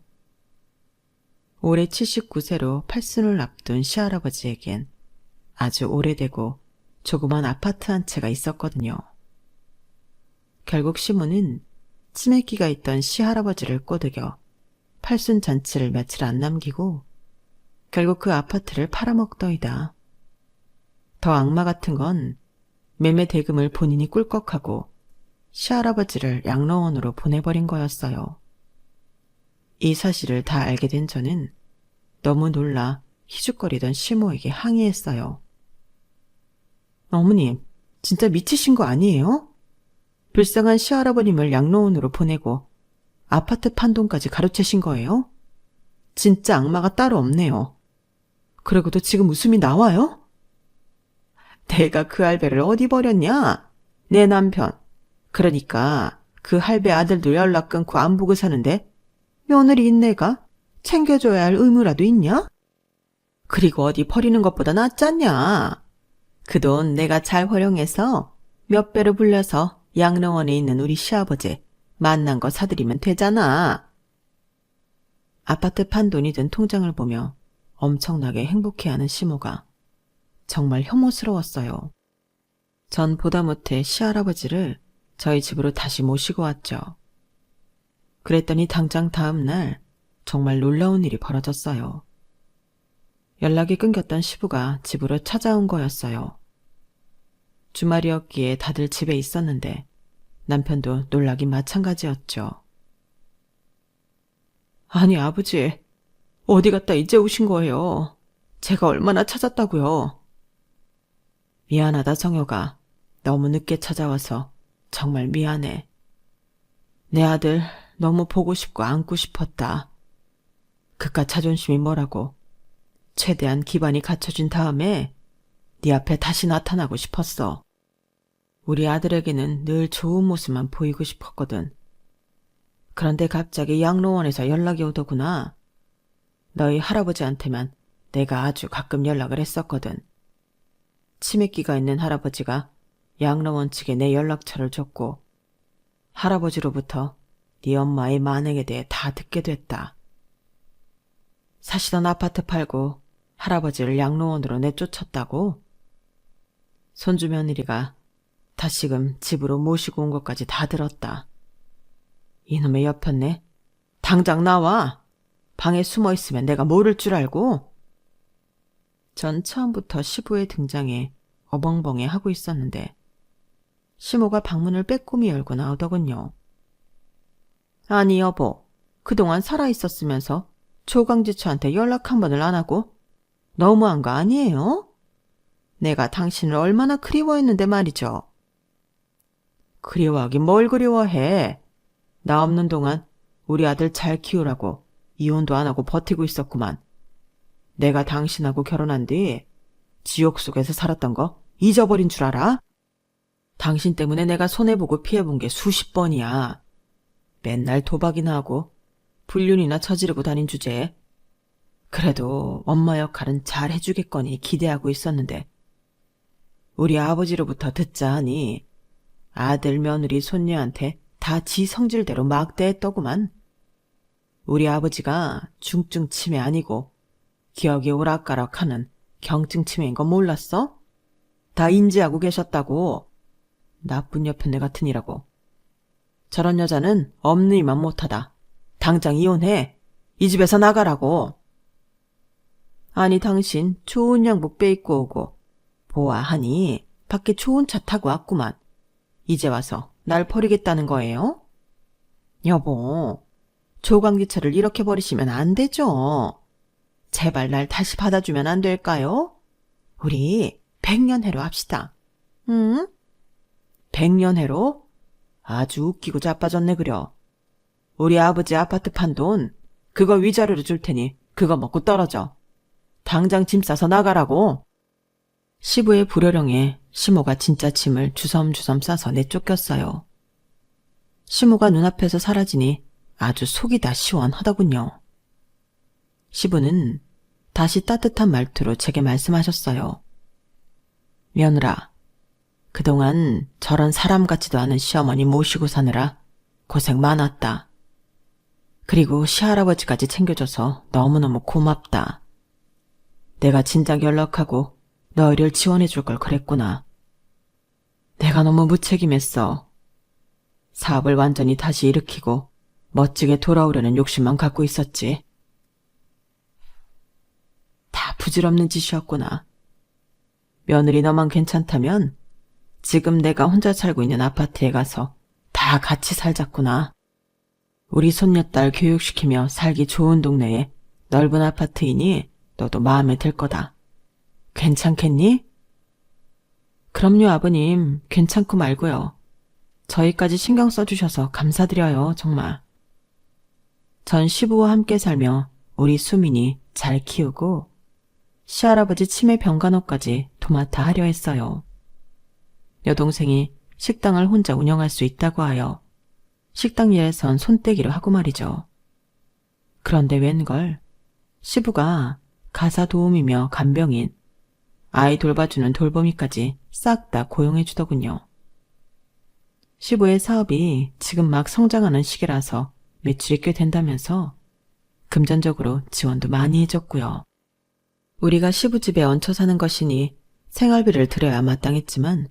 올해 79세로 팔순을 앞둔 시할아버지에겐 아주 오래되고 조그만 아파트 한 채가 있었거든요. 결국 시모는 치매기가 있던 시할아버지를 꼬드겨 팔순 잔치를 며칠 안 남기고 결국 그 아파트를 팔아먹더이다. 더 악마 같은 건 매매 대금을 본인이 꿀꺽하고 시할아버지를 양로원으로 보내버린 거였어요. 이 사실을 다 알게 된 저는 너무 놀라 희죽거리던 시모에게 항의했어요. 어머님, 진짜 미치신 거 아니에요? 불쌍한 시할아버님을 양로원으로 보내고 아파트 판돈까지 가로채신 거예요? 진짜 악마가 따로 없네요. 그러고도 지금 웃음이 나와요? 내가 그 할배를 어디 버렸냐? 내 남편. 그러니까 그 할배 아들도 연락 끊고 안 보고 사는데 며느리인 내가 챙겨줘야 할 의무라도 있냐? 그리고 어디 버리는 것보다 낫잖냐? 그 돈 내가 잘 활용해서 몇 배로 불려서 양로원에 있는 우리 시아버지 만난 거 사드리면 되잖아. 아파트 판돈이 든 통장을 보며 엄청나게 행복해하는 시모가 정말 혐오스러웠어요. 전 보다 못해 시할아버지를 저희 집으로 다시 모시고 왔죠. 그랬더니 당장 다음 날 정말 놀라운 일이 벌어졌어요. 연락이 끊겼던 시부가 집으로 찾아온 거였어요. 주말이었기에 다들 집에 있었는데 남편도 놀라긴 마찬가지였죠. 아니 아버지, 어디 갔다 이제 오신 거예요? 제가 얼마나 찾았다고요? 미안하다 정효가. 너무 늦게 찾아와서 정말 미안해. 내 아들 너무 보고 싶고 안고 싶었다. 그깟 자존심이 뭐라고. 최대한 기반이 갖춰진 다음에 네 앞에 다시 나타나고 싶었어. 우리 아들에게는 늘 좋은 모습만 보이고 싶었거든. 그런데 갑자기 양로원에서 연락이 오더구나. 너희 할아버지한테만 내가 아주 가끔 연락을 했었거든. 치매기가 있는 할아버지가 양로원 측에 내 연락처를 줬고 할아버지로부터 네 엄마의 만행에 대해 다 듣게 됐다. 사시던 아파트 팔고 할아버지를 양로원으로 내쫓았다고? 손주 며느리가 다시금 집으로 모시고 온 것까지 다 들었다. 이놈의 여편네, 당장 나와. 방에 숨어 있으면 내가 모를 줄 알고? 전 처음부터 시부의 등장에 어벙벙해 하고 있었는데 시모가 방문을 빼꼼히 열고 나오더군요. 아니 여보, 그동안 살아있었으면서 조강지처한테 연락 한 번을 안 하고 너무한 거 아니에요? 내가 당신을 얼마나 그리워했는데 말이죠. 그리워하긴 뭘 그리워해. 나 없는 동안 우리 아들 잘 키우라고 이혼도 안 하고 버티고 있었구만. 내가 당신하고 결혼한 뒤 지옥 속에서 살았던 거 잊어버린 줄 알아? 당신 때문에 내가 손해보고 피해본 게 수십 번이야. 맨날 도박이나 하고 불륜이나 저지르고 다닌 주제에. 그래도 엄마 역할은 잘 해주겠거니 기대하고 있었는데 우리 아버지로부터 듣자 하니 아들 며느리 손녀한테 다 지 성질대로 막대했더구만. 우리 아버지가 중증 치매 아니고 기억이 오락가락하는 경증 치매인 건 몰랐어? 다 인지하고 계셨다고. 나쁜 여편네 같으니라고. 저런 여자는 없는 이만 못하다. 당장 이혼해. 이 집에서 나가라고. 아니 당신 좋은 양복 빼입고 오고 보아하니 밖에 좋은 차 타고 왔구만. 이제 와서 날 버리겠다는 거예요? 여보, 조광기차를 이렇게 버리시면 안 되죠. 제발 날 다시 받아주면 안 될까요? 우리 100년해로 합시다. 응? 100년해로? 아주 웃기고 자빠졌네 그려. 우리 아버지 아파트 판 돈 그거 위자료로 줄 테니 그거 먹고 떨어져. 당장 짐 싸서 나가라고. 시부의 불효령에 시모가 진짜 짐을 주섬주섬 싸서 내쫓겼어요. 시모가 눈앞에서 사라지니 아주 속이 다 시원하더군요. 시부는 다시 따뜻한 말투로 제게 말씀하셨어요. 며느라, 그동안 저런 사람 같지도 않은 시어머니 모시고 사느라 고생 많았다. 그리고 시할아버지까지 챙겨줘서 너무너무 고맙다. 내가 진작 연락하고 너희를 지원해줄 걸 그랬구나. 내가 너무 무책임했어. 사업을 완전히 다시 일으키고 멋지게 돌아오려는 욕심만 갖고 있었지. 다 부질없는 짓이었구나. 며느리 너만 괜찮다면 지금 내가 혼자 살고 있는 아파트에 가서 다 같이 살자꾸나. 우리 손녀딸 교육시키며 살기 좋은 동네에 넓은 아파트이니 너도 마음에 들 거다. 괜찮겠니? 그럼요, 아버님. 괜찮고 말고요. 저희까지 신경 써주셔서 감사드려요, 정말. 전 시부와 함께 살며 우리 수민이 잘 키우고 시할아버지 치매 병간호까지 도맡아 하려 했어요. 여동생이 식당을 혼자 운영할 수 있다고 하여 식당 일에선 손떼기를 하고 말이죠. 그런데 웬걸 시부가 가사 도우미며 간병인, 아이 돌봐주는 돌보미까지 싹 다 고용해 주더군요. 시부의 사업이 지금 막 성장하는 시기라서 매출이 꽤 된다면서 금전적으로 지원도 많이 해줬고요. 우리가 시부집에 얹혀 사는 것이니 생활비를 들여야 마땅했지만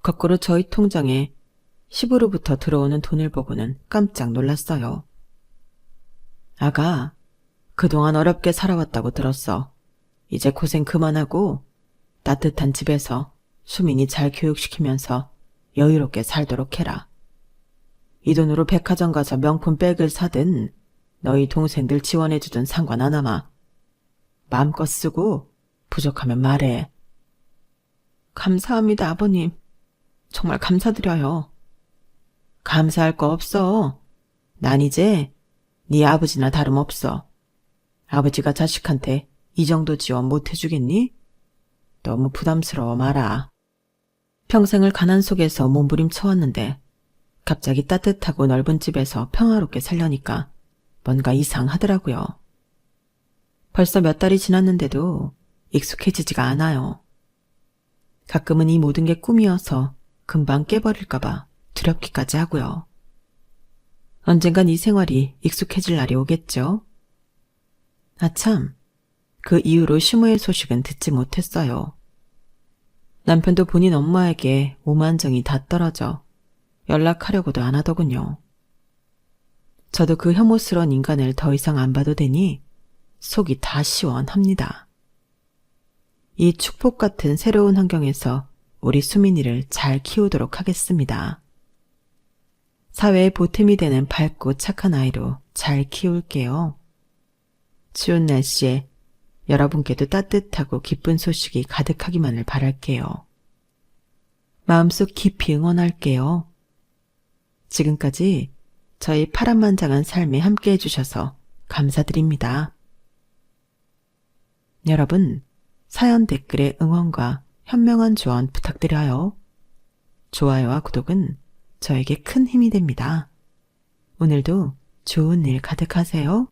거꾸로 저희 통장에 시부로부터 들어오는 돈을 보고는 깜짝 놀랐어요. 아가, 그동안 어렵게 살아왔다고 들었어. 이제 고생 그만하고 따뜻한 집에서 수민이 잘 교육시키면서 여유롭게 살도록 해라. 이 돈으로 백화점 가서 명품 백을 사든 너희 동생들 지원해주든 상관 안 하마. 마음껏 쓰고 부족하면 말해. 감사합니다, 아버님. 정말 감사드려요. 감사할 거 없어. 난 이제 네 아버지나 다름없어. 아버지가 자식한테 이 정도 지원 못 해주겠니? 너무 부담스러워 마라. 평생을 가난 속에서 몸부림쳐왔는데 갑자기 따뜻하고 넓은 집에서 평화롭게 살려니까 뭔가 이상하더라고요. 벌써 몇 달이 지났는데도 익숙해지지가 않아요. 가끔은 이 모든 게 꿈이어서 금방 깨버릴까봐 두렵기까지 하고요. 언젠간 이 생활이 익숙해질 날이 오겠죠? 아참, 그 이후로 시무의 소식은 듣지 못했어요. 남편도 본인 엄마에게 오만정이 다 떨어져 연락하려고도 안 하더군요. 저도 그 혐오스러운 인간을 더 이상 안 봐도 되니 속이 다 시원합니다. 이 축복 같은 새로운 환경에서 우리 수민이를 잘 키우도록 하겠습니다. 사회에 보탬이 되는 밝고 착한 아이로 잘 키울게요. 추운 날씨에 여러분께도 따뜻하고 기쁜 소식이 가득하기만을 바랄게요. 마음속 깊이 응원할게요. 지금까지 저희 파란만장한 삶에 함께 해주셔서 감사드립니다. 여러분, 사연 댓글에 응원과 현명한 조언 부탁드려요. 좋아요와 구독은 저에게 큰 힘이 됩니다. 오늘도 좋은 일 가득하세요.